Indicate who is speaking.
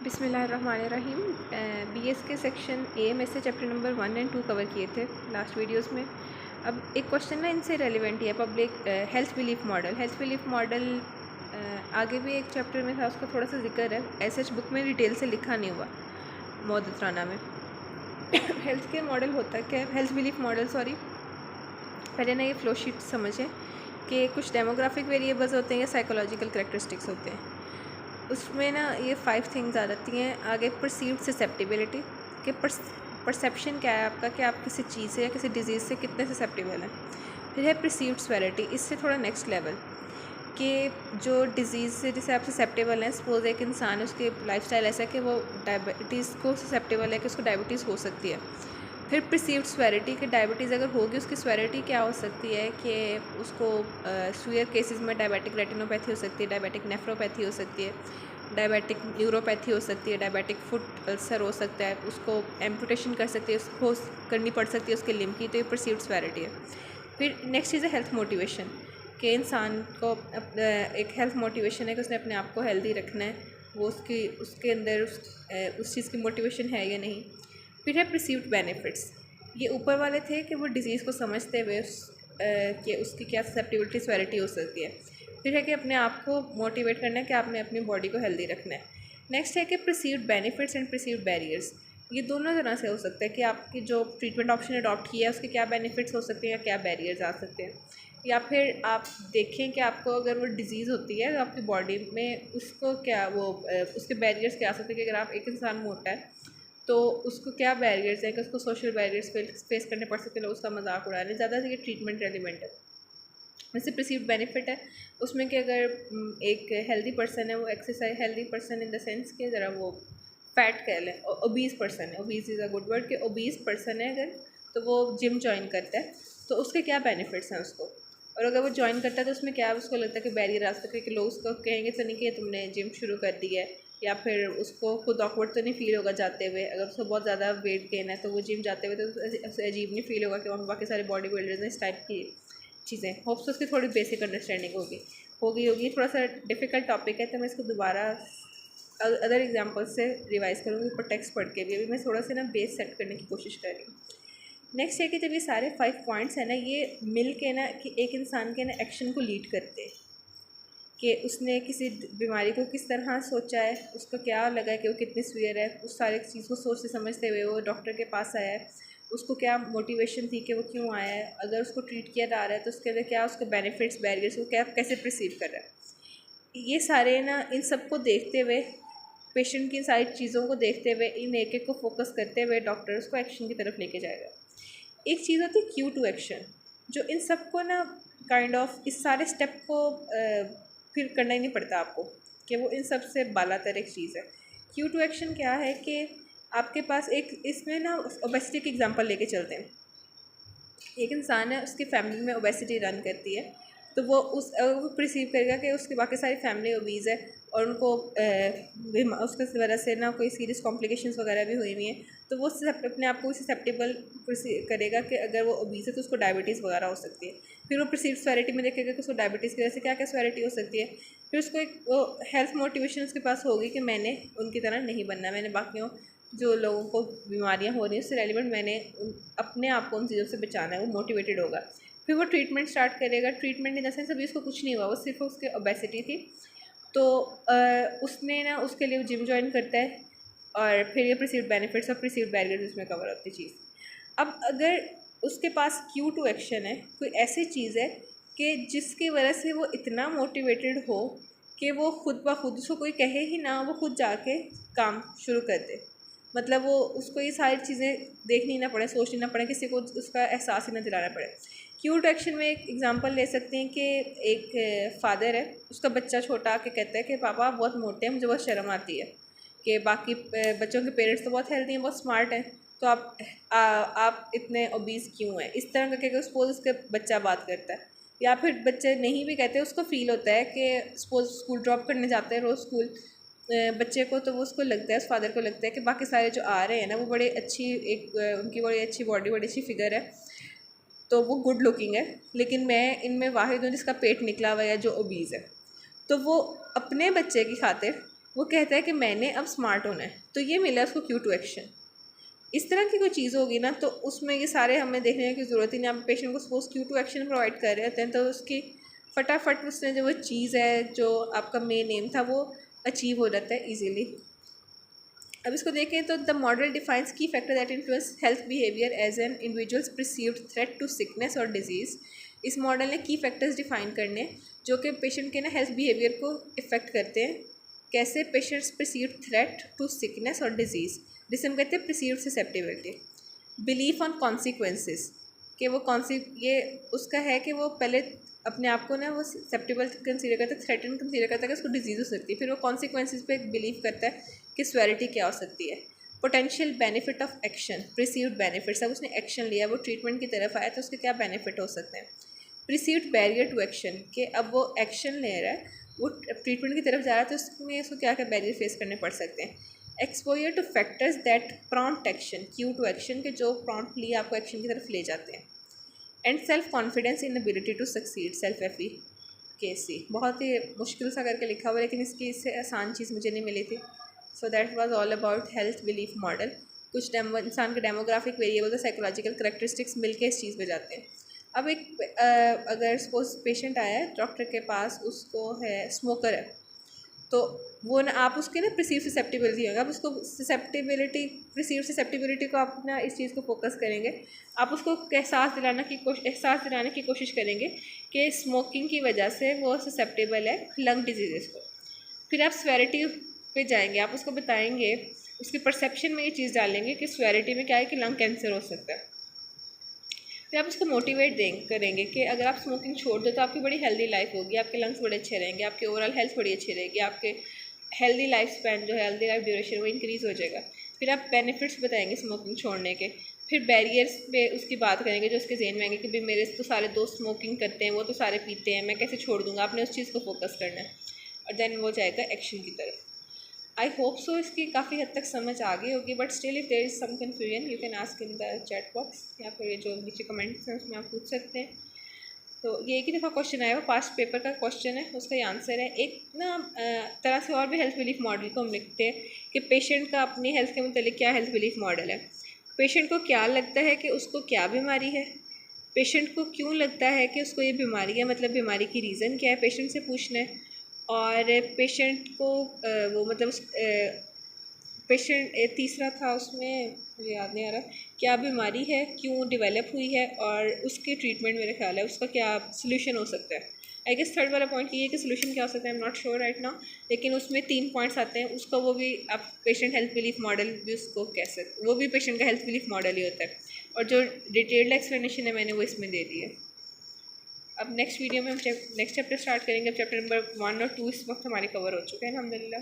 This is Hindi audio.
Speaker 1: बिस्मिल्लाहिर्रहमानिर्रहीम। बीएस के सेक्शन ए में से चैप्टर नंबर 1 एंड 2 कवर किए थे लास्ट वीडियोस में। अब एक क्वेश्चन ना इनसे रेलिवेंट ही है, public health belief model. Health belief model आगे भी एक चैप्टर में था, उसका थोड़ा सा जिक्र है, ऐसे बुक में डिटेल से लिखा नहीं हुआ मोहद्दराना में। हेल्थ केयर मॉडल होता क्या है, हेल्थ बिलीफ मॉडल पहले ना ये फ्लो शीट समझें कि कुछ डेमोग्राफिक वेरिएबल्स होते हैं या साइकोलॉजिकल करेक्टरिस्टिक्स होते हैं। उसमें ना ये 5 थिंग्स आ जाती हैं। आगे परसीव्ड ससेप्टिबिलिटी कि परसेप्शन क्या है आपका, कि आप किसी चीज़ से या किसी डिजीज़ से कितने ससेप्टिबल हैं। फिर है परसीव्ड सेवेरिटी, इससे थोड़ा नेक्स्ट लेवल कि जो डिज़ीज़ से जिसे आप ससेप्टिबल हैं, सपोज एक इंसान उसके लाइफस्टाइल ऐसा है कि वो डायबिटीज़ को ससेप्टिबल है कि उसको डायबिटीज़ हो सकती है। फिर परसीव्ड स्वेरिटी कि डायबिटीज़ अगर होगी उसकी स्वेरिटी क्या हो सकती है, कि उसको सीवियर केसेस में डायबिटिक रेटिनोपैथी हो सकती है, डायबिटिक नेफ्रोपैथी हो सकती है, डायबिटिक न्यूरोपैथी हो सकती है, डायबिटिक फुट अल्सर हो सकता है, उसको एम्पुटेशन कर सकती है, उसको करनी पड़ सकती है उसके लिम्ब की, तो ये परसीव्ड स्वेरिटी है। फिर नेक्स्ट चीज़ है हेल्थ मोटिवेशन कि इंसान को एक हेल्थ मोटिवेशन है कि उसने अपने आप को हेल्दी रखना है, वो उसके अंदर उस चीज़ की मोटिवेशन है या नहीं। फिर है परसीव्ड बेनिफिट्स, ये ऊपर वाले थे कि वो डिज़ीज़ को समझते हुए कि उसकी क्या ससेप्टिबिलिटी स्वेरिटी हो सकती है। फिर है कि अपने आप को मोटिवेट करना है कि आपने अपनी बॉडी को हेल्दी रखना है। नेक्स्ट है कि perceived benefits and perceived barriers, ये दोनों तरह से हो सकता है कि आपकी जो ट्रीटमेंट ऑप्शन अडॉप्ट किया है उसके क्या बेनिफिट्स हो सकते हैं या क्या बैरियर्स आ सकते हैं। या फिर आप देखें कि आपको अगर वो डिज़ीज़ होती है तो आपकी बॉडी में उसको क्या उसके बैरियर्स क्या आ सकते हैं कि अगर आप एक इंसान मोटा है तो उसको क्या बैरियर्स हैं कि उसको सोशल बैरियर्स फेस करने पड़ सकते हैं, लोग उसका मजाक उड़ा रहे हैं, ज़्यादा ये ट्रीटमेंट रेलिवेंट है। वैसे परसीव्ड बेनिफिट है उसमें कि अगर एक हेल्दी पर्सन है, वो exercise healthy person in the sense कि ज़रा वो फैट कह लें, ओबीज पर्सन है, obese is a good word, कि ओबीज पर्सन है अगर तो वो जिम ज्वाइन करता है तो उसके क्या बेनिफिट्स हैं उसको, और अगर वो ज्वाइन करता है तो उसमें क्या उसको लगता है कि बैरियर आ सकता है कि लोग उसको कहेंगे तो नहीं कि तुमने जिम शुरू कर दी है, या फिर उसको खुद ऑकवर्ड तो नहीं फील होगा जाते हुए। अगर उसको बहुत ज़्यादा वेट गेन है तो वो जिम जाते हुए तो उसे अजीब नहीं फील होगा कि वहाँ बाकी सारे बॉडी बिल्डर्स हैं इस टाइप की चीज़ें। होप्स उसकी थोड़ी बेसिक अंडरस्टैंडिंग होगी। थोड़ा सा डिफ़िकल्ट टॉपिक है तो मैं इसको दोबारा अदर एग्जाम्पल से रिवाइज़ करूँगी ऊपर टेक्स्ट पढ़ के भी। अभी मैं थोड़ा सा ना बेस सेट करने की कोशिश कर रही हूँ। नेक्स्ट है कि जब ये सारे 5 पॉइंट्स हैं ना, ये मिल के ना कि एक इंसान के ना एक्शन को लीड करते हैं कि उसने किसी बीमारी को किस तरह सोचा है, उसको क्या लगा है कि वो कितनी सीवियर है, उस सारे चीज़ को सोच से समझते हुए वो डॉक्टर के पास आया है, उसको क्या मोटिवेशन थी कि वो क्यों आया है, अगर उसको ट्रीट किया जा रहा है तो उसके लिए क्या उसके बेनिफिट्स बैरियर्स वो क्या कैसे परसीव कर रहा है। ये सारे ना इन सबको देखते हुए, पेशेंट की सारी चीज़ों को देखते हुए, इन एक एक को फोकस करते हुए डॉक्टर उसको एक्शन की तरफ लेके जाएगा। एक चीज़ होती है क्यू टू एक्शन, जो इन सबको ना काइंड ऑफ इस सारे स्टेप को फिर करना ही नहीं पड़ता आपको, कि वो इन सब से बालातर एक चीज़ है। क्यू टू एक्शन क्या है कि आपके पास एक इसमें ना ओबेसिटी की एग्जांपल लेके चलते हैं। एक इंसान है, उसकी फैमिली में ओबेसिटी रन करती है, तो वो वो परसीव करेगा कि उसकी बाकी सारी फैमिली ओबीज़ है और उनको उसके वजह से ना कोई सीरियस कॉम्प्लिकेशंस वगैरह भी हुई हैं, तो वो अपने आप को ससेप्टेबल करेगा कि अगर वो ओबीज़ है तो उसको डायबिटीज़ वगैरह हो सकती है। फिर वो परसीव्ड स्वेरिटी में देखेगा कि उसको डायबिटीज़ की वजह से क्या क्या स्वेरिटी हो सकती है। फिर उसको एक वो हेल्थ मोटिवेशन उसके पास होगी कि मैंने उनकी तरह नहीं बनना, मैंने बाकियों जो लोगों को बीमारियां हो रही हैं उससे रेलिवेंट मैंने अपने आप को उन चीज़ों से बचाना है, वो मोटिवेटेड होगा। फिर वो ट्रीटमेंट स्टार्ट करेगा। ट्रीटमेंट इन द सेंस अभी उसको कुछ नहीं हुआ, वो सिर्फ उसके ओबेसिटी थी, तो उसने ना उसके लिए जिम ज्वाइन करता है, और फिर ये परसीव्ड बेनिफिट्स और परसीव्ड बैरियर्स उसमें कवर होती चीज़। अब अगर उसके पास क्यू टू एक्शन है, कोई ऐसी चीज़ है कि जिसकी वजह से वो इतना मोटिवेटेड हो कि वो खुद ब खुद, उसको कोई कहे ही ना, वो खुद जाके काम शुरू कर दे, मतलब वो उसको ये सारी चीज़ें देखनी ना पड़े, सोचनी ना पड़े, किसी को उसका एहसास ही ना दिलाना पड़े। क्यू टू एक्शन में एक एग्जांपल ले सकते हैं कि एक फादर है, उसका बच्चा छोटा आके कहता है कि पापा आप बहुत मोटे हैं, मुझे बहुत शर्म आती है कि बाकी बच्चों के पेरेंट्स तो बहुत हेल्दी हैं, बहुत स्मार्ट हैं, तो आप इतने ओबीज़ क्यों हैं। इस तरह करके सपोज उसके बच्चा बात करता है, या फिर बच्चे नहीं भी कहते, उसको फील होता है कि सपोज स्कूल ड्रॉप करने जाते हैं रोज़ स्कूल बच्चे को, तो वो उसको लगता है, उस फादर को लगता है कि बाकी सारे जो आ रहे हैं ना वो बड़े अच्छी उनकी बड़ी अच्छी बॉडी, बड़ी अच्छी फिगर है, तो वो गुड लुकिंग है, लेकिन मैं इनमें वाहिद हूँ जिसका पेट निकला हुआ है जो ओबीज़ है। तो वो अपने बच्चे की खातिर वो कहता है कि मैंने अब स्मार्ट होना है, तो ये मिला उसको क्यू टू एक्शन। इस तरह की कोई चीज़ होगी ना तो उसमें ये सारे हमें देखने की ज़रूरत ही नहीं। आप पेशेंट को suppose cue to action provide कर रहे होते हैं तो उसकी फटाफट उसने जो वो चीज़ है जो आपका मेन एम था वो अचीव हो जाता है ईजीली। अब इसको देखें तो the model defines key factor that influence health behaviour as an individuals perceived threat to sickness और डिजीज़। इस मॉडल ने की फैक्टर्स डिफाइन करने जो कि पेशेंट के ना हेल्थ बिहेवियर को इफ़ेक्ट करते हैं। कैसे? Patients perceived threat to sickness और डिजीज़, जिसे हम कहते हैं perceived susceptibility. Belief on consequences, कि वो ये उसका है कि वो पहले अपने आप को ना वो ससेप्टिबल कंसीडर करता है, थ्रेटन कंसीडर करता है कि उसको डिजीज़ हो सकती है। फिर वो कॉन्सिक्वेंसेस पे बिलीव करता है कि स्वेरिटी क्या हो सकती है। Potential benefit of action, perceived benefits, अब उसने एक्शन लिया, वो ट्रीटमेंट की तरफ आया तो उसके क्या बेनिफिट हो सकते हैं। प्रिसीव्ड बैरियर टू एक्शन, कि अब वो एक्शन ले रहा है, वो ट्रीटमेंट की तरफ जा रहा है तो उसमें उसको क्या क्या बैरियर फेस करने पड़ सकते हैं। Exposure to factors that prompt action, cue to action, के जो प्रॉम्प्टली आपको एक्शन की तरफ ले जाते हैं। And self confidence in ability to succeed, self efficacy. बहुत ही मुश्किल सा करके लिखा हुआ, लेकिन इसकी इससे आसान चीज़ मुझे नहीं मिली थी। So that was all about health belief model. कुछ इंसान के डेमोग्राफिक वेरिएबल और साइकोलॉजिकल करेक्टरिस्टिक्स मिलके इस चीज़ पे जाते हैं। अब अगर सपोज पेशेंट आया है डॉक्टर के पास, उसको है स्मोकर है, तो वो ना आप उसके ना परसीव ससेप्टिबिलिटी होगा, आप उसको ससेप्टिबिलिटी परसीव ससेप्टिबिलिटी को आप ना इस चीज़ को फोकस करेंगे। आप उसको एहसास दिलाने की कोशिश करेंगे कि स्मोकिंग की वजह से वो ससेप्टिबल है लंग डिजीज़ को। फिर आप स्वेरिटी पे जाएंगे, आप उसको बताएंगे, उसकी परसेप्शन में ये चीज़ डालेंगे कि स्वेरिटी में क्या है कि लंग कैंसर हो सकता है। फिर आप उसको मोटिवेट करेंगे कि अगर आप स्मोकिंग छोड़ दो तो आपकी बड़ी हेल्दी लाइफ होगी, आपके लंग्स बड़े अच्छे रहेंगे, आपकी ओवरऑल हेल्थ बड़ी अच्छी रहेगी, आपके हेल्दी लाइफ स्पैन जो है, हेल्दी लाइफ ड्यूरेशन वो इंक्रीज़ हो जाएगा। फिर आप बेनिफिट्स बताएंगे स्मोकिंग छोड़ने के। फिर बैरियर्स पे उसकी बात करेंगे जो उसके जहन में आएंगे कि भाई मेरे तो सारे दोस्त स्मोकिंग करते हैं, वो तो सारे पीते हैं, मैं कैसे छोड़ दूँगा। आपने उस चीज़ को फोकस करना है और देन वो जाएगा एक्शन की तरफ। आई होप सो इसकी काफ़ी हद तक समझ आ गई होगी, but still if there is some confusion you can ask in the chat box, या फिर ये जो नीचे कमेंट्स हैं उसमें आप पूछ सकते हैं। तो ये एक ही दफ़ा क्वेश्चन आया हुआ, पास्ट पेपर का क्वेश्चन है, उसका ये आंसर है। एक ना तरह से और भी हेल्थ बिलीफ मॉडल को हम लिखते हैं कि पेशेंट का अपनी हेल्थ के मतलब क्या हेल्थ बिलीफ मॉडल है। पेशेंट को क्या लगता है कि उसको क्या बीमारी है, पेशेंट को क्यों लगता है कि उसको ये बीमारी है, मतलब बीमारी की रीज़न क्या है, पेशेंट से पूछना है। और पेशेंट को वो मतलब पेशेंट तीसरा था उसमें मुझे याद नहीं आ रहा क्या बीमारी है, क्यों डेवलप हुई है, और उसके ट्रीटमेंट मेरे ख्याल है उसका क्या सोल्यूशन हो सकता है। आई गेस थर्ड वाला पॉइंट ये है कि सोल्यूशन क्या हो सकता है, I am not sure right now, लेकिन उसमें 3 पॉइंट्स आते हैं। उसका वो भी आप पेशेंट हेल्थ बिलीफ मॉडल भी उसको कह सकते, वो भी पेशेंट का हेल्थ बिलीफ मॉडल ही होता है। और जो डिटेल्ड एक्सप्लेनेशन है मैंने वो इसमें दे दी है। अब नेक्स्ट वीडियो में हम नेक्स्ट चैप्टर स्टार्ट करेंगे। अब चैप्टर नंबर 1 और 2 इस वक्त हमारे कवर हो चुके हैं अल्हम्दुलिल्लाह।